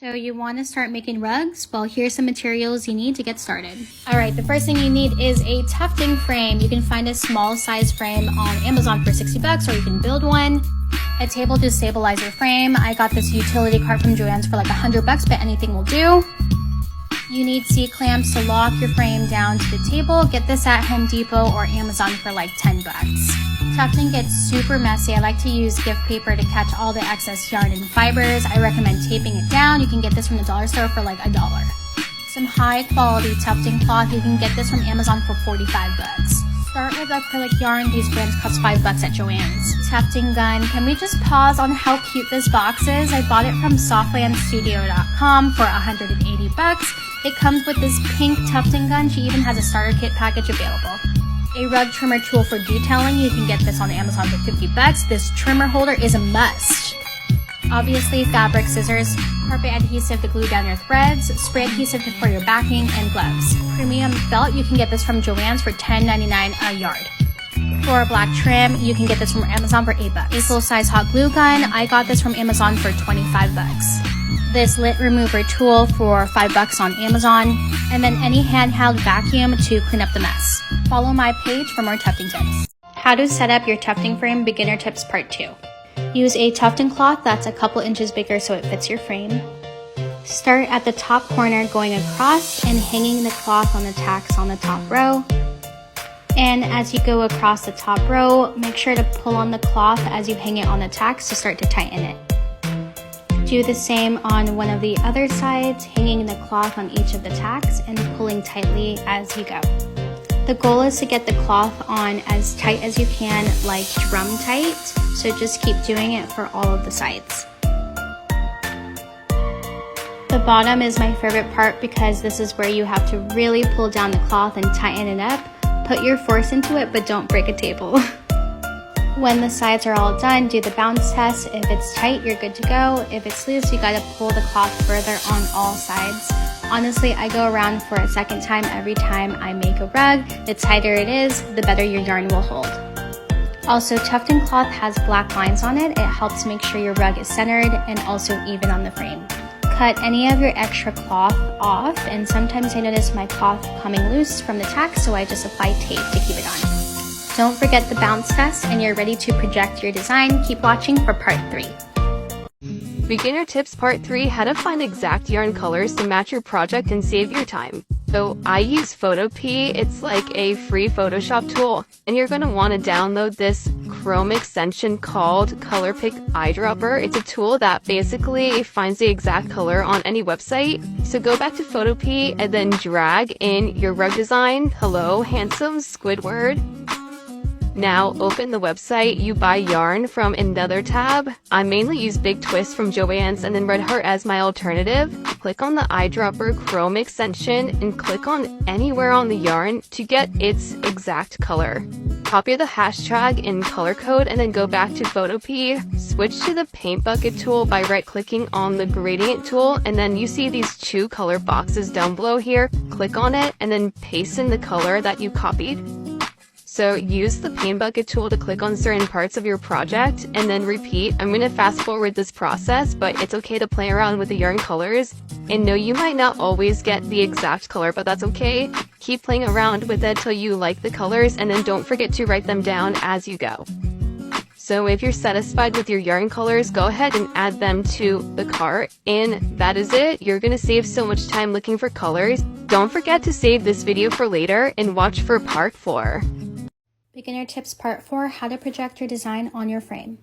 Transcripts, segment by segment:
So you want to start making rugs? Well, here's some materials you need to get started. All right, the first thing you need is a tufting frame. You can find a small size frame on Amazon for 60 bucks, or you can build one. A table to stabilize your frame. I got this utility cart from Joann's for like 100 bucks, but anything will do. You need C-clamps to lock your frame down to the table. Get this at Home Depot or Amazon for like 10 bucks. Tufting gets super messy. I like to use gift paper to catch all the excess yarn and fibers. I recommend taping it down. You can get this from the dollar store for like $1. Some high quality tufting cloth. You can get this from Amazon for 45 bucks. Start with acrylic yarn. These brands cost 5 bucks at Joann's. Tufting gun. Can we just pause on how cute this box is? I bought it from softlandstudio.com for 180 bucks. It comes with this pink tufting gun. She even has a starter kit package available. A rug trimmer tool for detailing. You can get this on Amazon for 50 bucks. This trimmer holder is a must. Obviously, fabric scissors, carpet adhesive to glue down your threads, spray adhesive for your backing, and gloves. Premium felt. You can get this from Joann's for $10.99 a yard. For a black trim, you can get this from Amazon for 8 bucks. A full-size hot glue gun. I got this from Amazon for 25 bucks. This lint remover tool for 5 bucks on Amazon, and then any handheld vacuum to clean up the mess. Follow my page for more tufting tips. How to set up your tufting frame, beginner tips part 2. Use a tufting cloth that's a couple inches bigger so it fits your frame. Start at the top corner going across and hanging the cloth on the tacks on the top row. And as you go across the top row, make sure to pull on the cloth as you hang it on the tacks to start to tighten it. Do the same on one of the other sides, hanging the cloth on each of the tacks and pulling tightly as you go. The goal is to get the cloth on as tight as you can, like drum tight, so just keep doing it for all of the sides. The bottom is my favorite part because this is where you have to really pull down the cloth and tighten it up. Put your force into it, but don't break a table. When the sides are all done, do the bounce test. If it's tight, you're good to go. If it's loose, you gotta pull the cloth further on all sides. Honestly, I go around for a second time every time I make a rug. The tighter it is, the better your yarn will hold. Also, tufting cloth has black lines on it. It helps make sure your rug is centered and also even on the frame. Cut any of your extra cloth off, and sometimes I notice my cloth coming loose from the tack, so I just apply tape to keep it on. Don't forget the bounce test, and you're ready to project your design. Keep watching for part 3. Beginner tips part 3, how to find exact yarn colors to match your project and save your time. So I use Photopea. It's like a free Photoshop tool, and you're going to want to download this Chrome extension called Color Pick Eyedropper. It's a tool that basically finds the exact color on any website. So go back to Photopea and then drag in your rug design. Hello, handsome Squidward. Now open the website, you buy yarn from another tab. I mainly use Big Twist from Joann's and then Red Heart as my alternative. Click on the eyedropper Chrome extension and click on anywhere on the yarn to get its exact color. Copy the hashtag in color code and then go back to Photopea. Switch to the paint bucket tool by right-clicking on the gradient tool, and then you see these 2 color boxes down below here. Click on it and then paste in the color that you copied. So use the paint bucket tool to click on certain parts of your project and then repeat. I'm going to fast forward this process, but it's okay to play around with the yarn colors. And no, you might not always get the exact color, but that's okay. Keep playing around with it till you like the colors, and then don't forget to write them down as you go. So if you're satisfied with your yarn colors, go ahead and add them to the cart, and that is it. You're going to save so much time looking for colors. Don't forget to save this video for later and watch for part 4. Beginner tips part 4, how to project your design on your frame.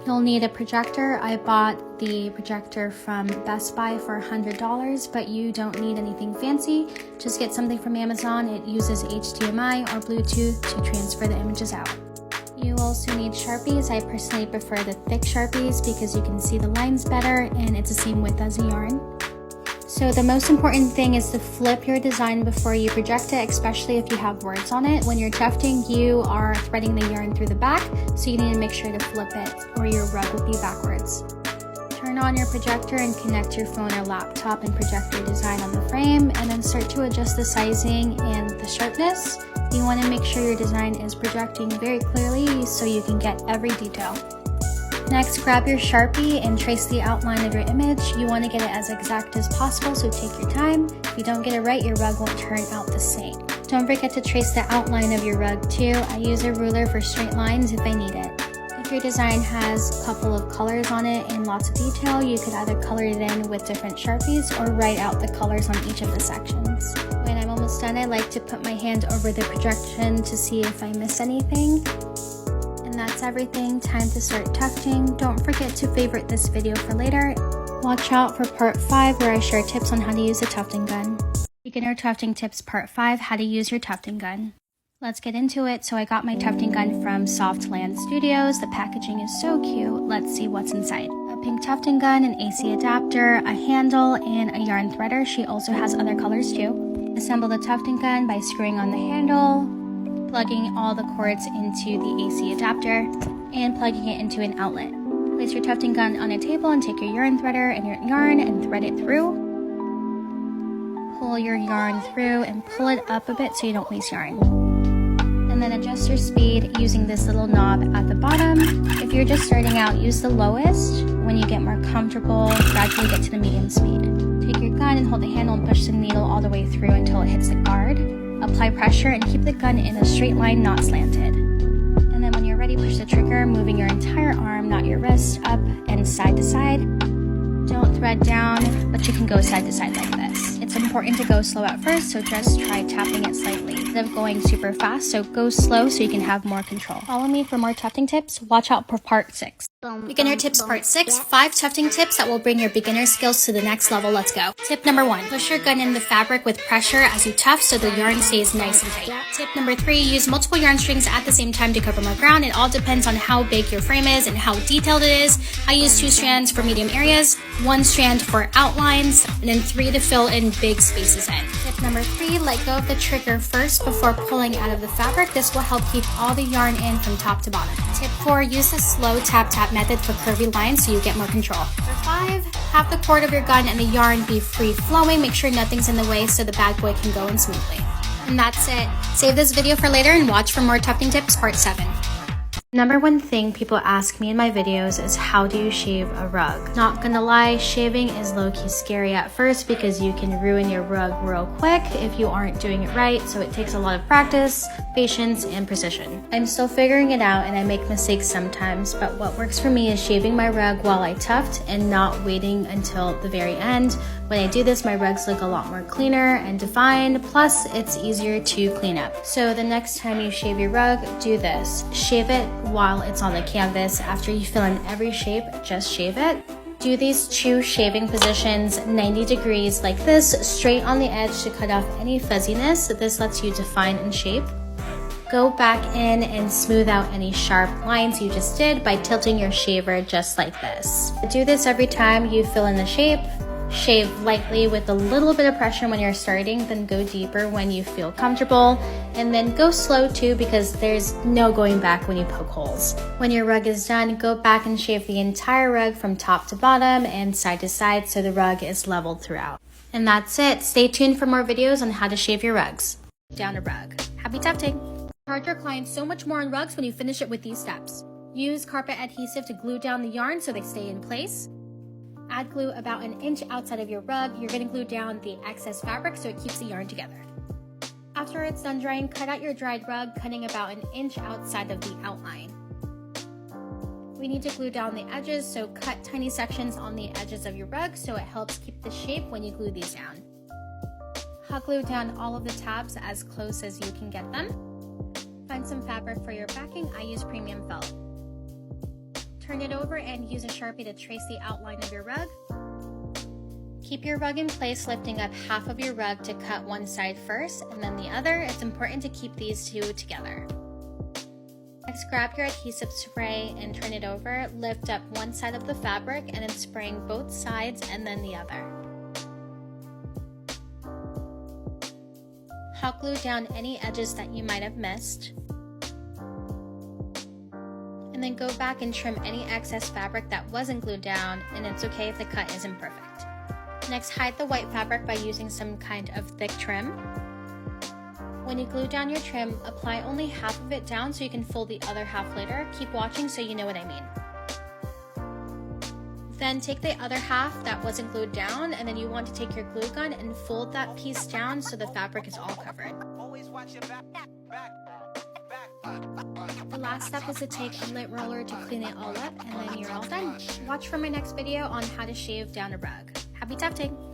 You'll need a projector. I bought the projector from Best Buy for $100, but you don't need anything fancy. Just get something from Amazon. It uses HDMI or Bluetooth to transfer the images out. You also need Sharpies. I personally prefer the thick Sharpies because you can see the lines better and it's the same width as the yarn. So the most important thing is to flip your design before you project it, especially if you have words on it. When you're tufting, you are threading the yarn through the back, so you need to make sure to flip it or your rug will be backwards. Turn on your projector and connect your phone or laptop and project your design on the frame, and then start to adjust the sizing and the sharpness. You want to make sure your design is projecting very clearly so you can get every detail. Next, grab your Sharpie and trace the outline of your image. You want to get it as exact as possible, so take your time. If you don't get it right, your rug won't turn out the same. Don't forget to trace the outline of your rug too. I use a ruler for straight lines if I need it. If your design has a couple of colors on it and lots of detail, you could either color it in with different Sharpies or write out the colors on each of the sections. When I'm almost done, I like to put my hand over the projection to see if I miss anything. And that's everything. Time to start tufting. Don't forget to favorite this video for later. Watch out for part 5 where I share tips on how to use a tufting gun. Beginner Tufting Tips Part 5, How to Use Your Tufting Gun. Let's get into it. So I got my tufting gun from Softland Studios. The packaging is so cute. Let's see what's inside. A pink tufting gun, an AC adapter, a handle, and a yarn threader. She also has other colors too. Assemble the tufting gun by screwing on the handle, plugging all the cords into the AC adapter, and plugging it into an outlet. Place your tufting gun on a table and take your yarn threader and your yarn and thread it through. Pull your yarn through and pull it up a bit so you don't waste yarn. And then adjust your speed using this little knob at the bottom. If you're just starting out, use the lowest. When you get more comfortable, gradually get to the medium speed. Take your gun and hold the handle and push the needle all the way through until it hits the guard. Apply pressure and keep the gun in a straight line, not slanted. And then when you're ready, push the trigger, moving your entire arm, not your wrist, up and side to side. Don't thread down, but you can go side to side like this. It's important to go slow at first, so just try tapping it slightly instead of going super fast, so go slow so you can have more control. Follow me for more tufting tips. Watch out for part 6. Beginner Tips Part 6, 5 tufting tips that will bring your beginner skills to the next level. Let's go. Tip number 1, push your gun in the fabric with pressure as you tuft so the yarn stays nice and tight. Tip number 3, use multiple yarn strings at the same time to cover more ground. It all depends on how big your frame is and how detailed it is. I use 2 strands for medium areas, 1 strand for outlines, and then 3 to fill in big spaces in. Tip number 3, let go of the trigger first before pulling out of the fabric. This will help keep all the yarn in from top to bottom. Tip 4, use a slow tap-tap method for curvy lines so you get more control. Tip 5, have the cord of your gun and the yarn be free-flowing. Make sure nothing's in the way so the bad boy can go in smoothly. And that's it. Save this video for later and watch for more tufting tips part 7. Number 1 thing people ask me in my videos is how do you shave a rug? Not gonna lie, shaving is low-key scary at first because you can ruin your rug real quick if you aren't doing it right, so it takes a lot of practice, patience, and precision. I'm still figuring it out and I make mistakes sometimes, but what works for me is shaving my rug while I tuft and not waiting until the very end. When I do this, my rugs look a lot more cleaner and defined, plus it's easier to clean up. So the next time you shave your rug, do this. Shave it while it's on the canvas. After you fill in every shape, just shave it. Do these 2 shaving positions 90 degrees like this, straight on the edge to cut off any fuzziness. This lets you define and shape. Go back in and smooth out any sharp lines you just did by tilting your shaver just like this. Do this every time you fill in the shape. Shave lightly with a little bit of pressure when you're starting, then go deeper when you feel comfortable, and then go slow too because there's no going back when you poke holes. When your rug is done, go back and shave the entire rug from top to bottom and side to side so the rug is leveled throughout. And that's it. Stay tuned for more videos on how to shave your rugs. Down a rug. Happy tufting! Charge your clients so much more on rugs when you finish it with these steps. Use carpet adhesive to glue down the yarn so they stay in place. Add glue about an inch outside of your rug. You're going to glue down the excess fabric so it keeps the yarn together. After it's done drying, cut out your dried rug, cutting about an inch outside of the outline. We need to glue down the edges, so cut tiny sections on the edges of your rug so it helps keep the shape when you glue these down. Hot glue down all of the tabs as close as you can get them. Find some fabric for your backing. I use premium felt. Turn it over and use a Sharpie to trace the outline of your rug. Keep your rug in place, lifting up half of your rug to cut one side first and then the other. It's important to keep these 2 together. Next, grab your adhesive spray and turn it over. Lift up one side of the fabric and then spraying both sides and then the other. Hot glue down any edges that you might have missed. And then go back and trim any excess fabric that wasn't glued down, and it's okay if the cut isn't perfect. Next, hide the white fabric by using some kind of thick trim. When you glue down your trim, apply only half of it down so you can fold the other half later. Keep watching so you know what I mean. Then take the other half that wasn't glued down, and then you want to take your glue gun and fold that piece down so the fabric is all covered. The last step is to take a lint roller to clean it all up, and then you're all done. Watch for my next video on how to shave down a rug. Happy tufting!